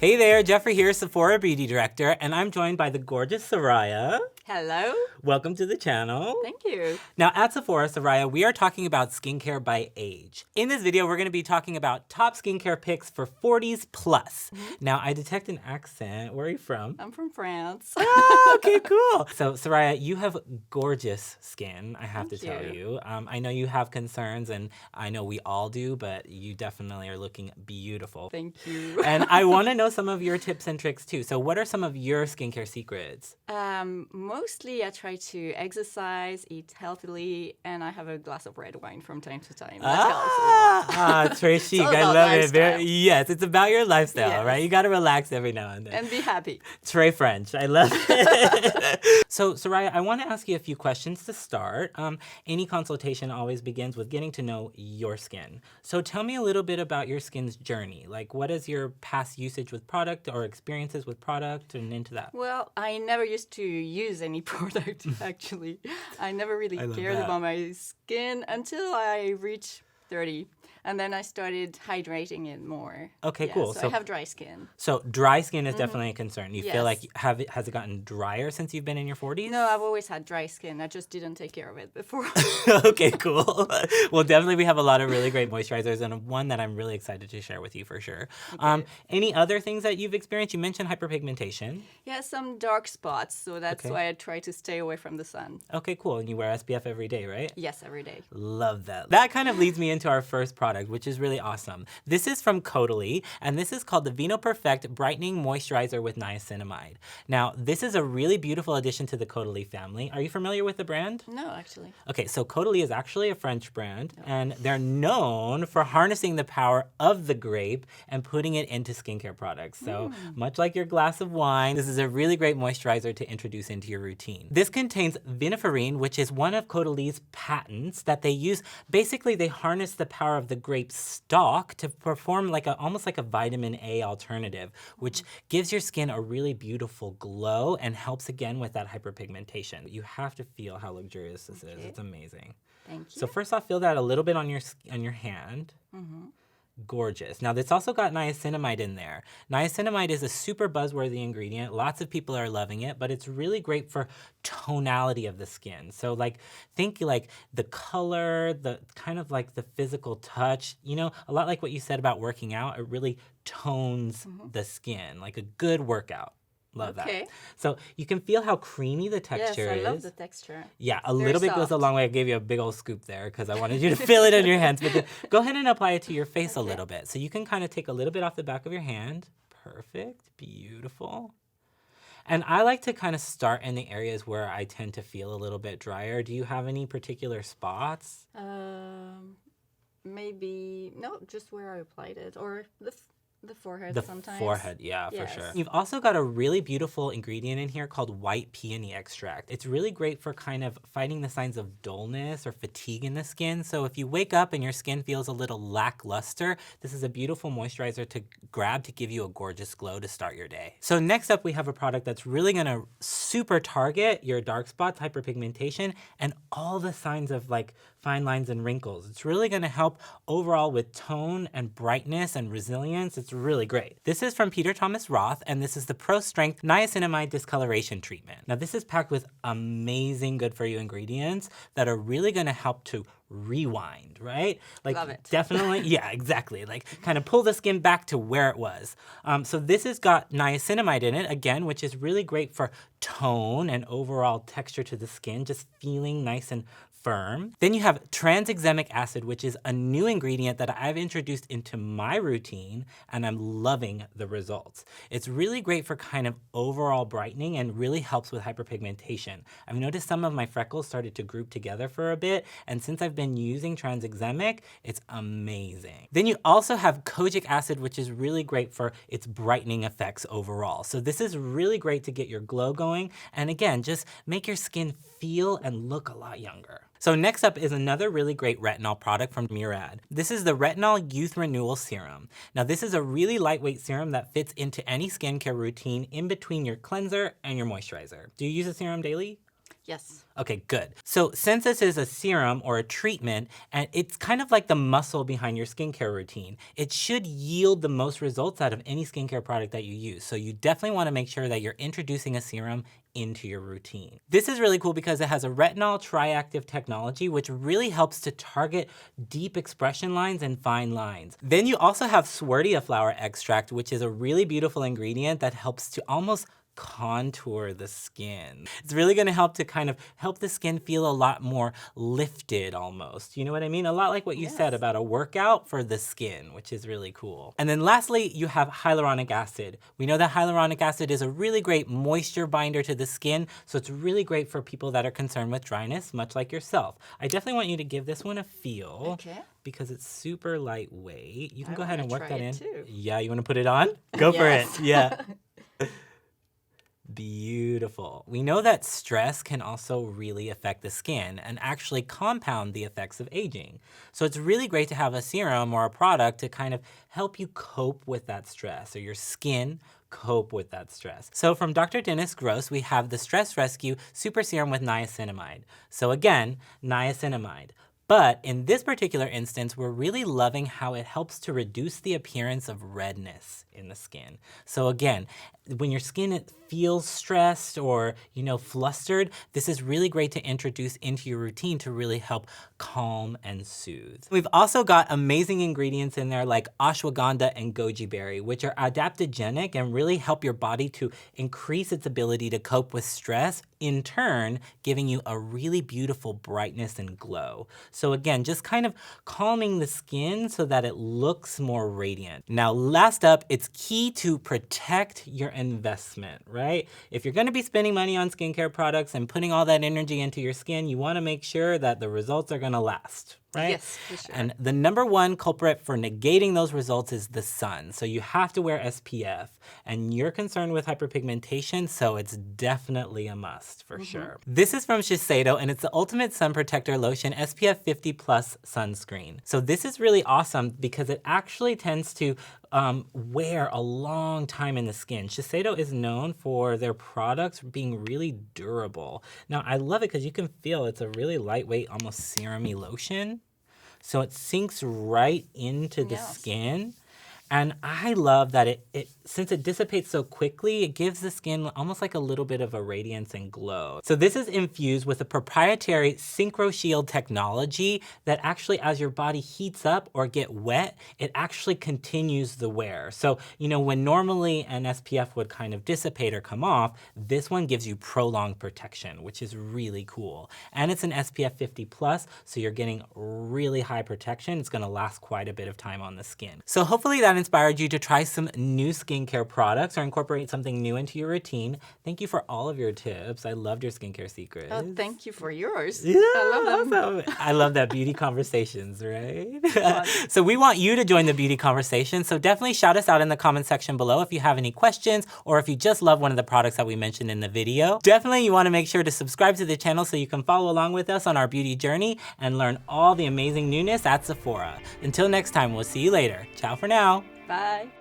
Hey there, Jeffrey here, Sephora Beauty Director, and I'm joined by the gorgeous Soraya. Hello. Welcome to the channel. Thank you. Now at Sephora, Soraya, we are talking about skincare by age. In this video, we're gonna be talking about top skincare picks for 40s plus. Now I detect an accent. Where are you from? I'm from France. Oh, okay, cool. So Soraya, you have gorgeous skin, I have to tell you. I know you have concerns, and I know we all do, but you definitely are looking beautiful. Thank you. And I wanna know some of your tips and tricks too. So what are some of your skincare secrets? Mostly I try to exercise, eat healthily, and I have a glass of red wine from time to time. Très chic. I love it. Yes, it's about your lifestyle, right? You gotta relax every now and then. And be happy. Très French. I love it. So, Soraya, I want to ask you a few questions to start. Any consultation always begins with getting to know your skin. So tell me a little bit about your skin's journey. Like, what is your past usage with product or experiences with product and into that? Well, I never used to use any product, actually. I never really cared about my skin until I reached 30. And then I started hydrating it more. Okay, cool. So I have dry skin. So dry skin is definitely a concern. You feel like, has it gotten drier since you've been in your 40s? No, I've always had dry skin. I just didn't take care of it before. Okay, cool. Well, definitely we have a lot of really great moisturizers and one that I'm really excited to share with you for sure. Okay. Any other things that you've experienced? You mentioned hyperpigmentation. Yeah, some dark spots. So that's why I try to stay away from the sun. Okay, cool. And you wear SPF every day, right? Yes, every day. Love that. That kind of leads me into our first product, which is really awesome. This is from Kota Lee, and this is called the Vino Perfect Brightening Moisturizer with Niacinamide. Now, this is a really beautiful addition to the Kota Lee family. Are you familiar with the brand? No, actually. Okay, so Kota Lee is actually a French brand, and they're known for harnessing the power of the grape and putting it into skincare products. So much like your glass of wine, this is a really great moisturizer to introduce into your routine. This contains viniferine, which is one of Kota Lee's patents that they use. Basically, they harness the power of the grape stalk to perform like almost like a vitamin A alternative, which gives your skin a really beautiful glow and helps again with that hyperpigmentation. You have to feel how luxurious this is. It's amazing. Thank you. So first off, feel that a little bit on your hand. Gorgeous. Now, this also got niacinamide in there. Niacinamide is a super buzzworthy ingredient. Lots of people are loving it, but it's really great for tonality of the skin. So like, think like the color, the kind of like the physical touch, you know, a lot like what you said about working out, it really tones the skin, like a good workout. Love that. So you can feel how creamy the texture is. Yes, I love the texture. Yeah, a little bit goes a long way. I gave you a big old scoop there because I wanted you to feel it in your hands. But then go ahead and apply it to your face a little bit. So you can kind of take a little bit off the back of your hand. Perfect. Beautiful. And I like to kind of start in the areas where I tend to feel a little bit drier. Do you have any particular spots? Maybe, no, just where I applied it. Or the forehead sometimes. The forehead, yeah, for sure. You've also got a really beautiful ingredient in here called white peony extract. It's really great for kind of fighting the signs of dullness or fatigue in the skin. So if you wake up and your skin feels a little lackluster, this is a beautiful moisturizer to grab to give you a gorgeous glow to start your day. So next up, we have a product that's really gonna super target your dark spots, hyperpigmentation, and all the signs of like fine lines and wrinkles. It's really gonna help overall with tone and brightness and resilience. It's really great. This is from Peter Thomas Roth, and this is the Pro Strength Niacinamide Discoloration Treatment. Now this is packed with amazing good for you ingredients that are really gonna help to rewind, right? Like, love it. Definitely, yeah, exactly. Like kind of pull the skin back to where it was. So this has got niacinamide in it, again, which is really great for tone and overall texture to the skin, just feeling nice and firm. Then you have tranexamic acid, which is a new ingredient that I've introduced into my routine, and I'm loving the results. It's really great for kind of overall brightening and really helps with hyperpigmentation. I've noticed some of my freckles started to group together for a bit, and since I've been using tranexamic, it's amazing. Then you also have kojic acid, which is really great for its brightening effects overall. So this is really great to get your glow going, and again, just make your skin feel and look a lot younger. So next up is another really great retinol product from Murad. This is the Retinol Youth Renewal Serum. Now this is a really lightweight serum that fits into any skincare routine in between your cleanser and your moisturizer. Do you use a serum daily? Yes. Okay, good. So since this is a serum or a treatment, and it's kind of like the muscle behind your skincare routine, it should yield the most results out of any skincare product that you use. So you definitely want to make sure that you're introducing a serum into your routine. This is really cool because it has a retinol triactive technology, which really helps to target deep expression lines and fine lines. Then you also have Swartia flower extract, which is a really beautiful ingredient that helps to almost contour the skin. It's really gonna help to kind of help the skin feel a lot more lifted almost. You know what I mean? A lot like what you said about a workout for the skin, which is really cool. And then lastly, you have hyaluronic acid. We know that hyaluronic acid is a really great moisture binder to the skin, so it's really great for people that are concerned with dryness, much like yourself. I definitely want you to give this one a feel. Okay. Because it's super lightweight. You can go ahead and work that in. Too. Yeah, you wanna put it on? Go for it, yeah. Beautiful. We know that stress can also really affect the skin and actually compound the effects of aging. So it's really great to have a serum or a product to kind of help you cope with that stress, or your skin cope with that stress. So from Dr. Dennis Gross, we have the Stress Rescue Super Serum with niacinamide. So again, niacinamide. But in this particular instance, we're really loving how it helps to reduce the appearance of redness in the skin. So again, when your skin feels stressed or, flustered, this is really great to introduce into your routine to really help calm and soothe. We've also got amazing ingredients in there like ashwagandha and goji berry, which are adaptogenic and really help your body to increase its ability to cope with stress, in turn, giving you a really beautiful brightness and glow. So again, just kind of calming the skin so that it looks more radiant. Now, last up, it's key to protect your investment, right? If you're gonna be spending money on skincare products and putting all that energy into your skin, you wanna make sure that the results are gonna last. Right? Yes, for sure. And the number one culprit for negating those results is the sun. So you have to wear SPF. And you're concerned with hyperpigmentation, so it's definitely a must for sure. This is from Shiseido, and it's the Ultimate Sun Protector Lotion SPF 50 Plus Sunscreen. So this is really awesome because it actually tends to wear a long time in the skin. Shiseido is known for their products being really durable. Now, I love it because you can feel it's a really lightweight, almost serum-y lotion. So it sinks right into the skin. And I love that since it dissipates so quickly, it gives the skin almost like a little bit of a radiance and glow. So this is infused with a proprietary Synchro Shield technology that actually, as your body heats up or get wet, it actually continues the wear. So, when normally an SPF would kind of dissipate or come off, this one gives you prolonged protection, which is really cool. And it's an SPF 50 plus, so you're getting really high protection. It's gonna last quite a bit of time on the skin. So hopefully that inspired you to try some new skincare products or incorporate something new into your routine. Thank you for all of your tips. I loved your skincare secrets. Oh, thank you for yours. Yeah, I love them. awesome. I love that beauty conversations, right? So we want you to join the beauty conversation. So definitely shout us out in the comment section below if you have any questions or if you just love one of the products that we mentioned in the video. Definitely you want to make sure to subscribe to the channel so you can follow along with us on our beauty journey and learn all the amazing newness at Sephora. Until next time, we'll see you later. Ciao for now. Bye.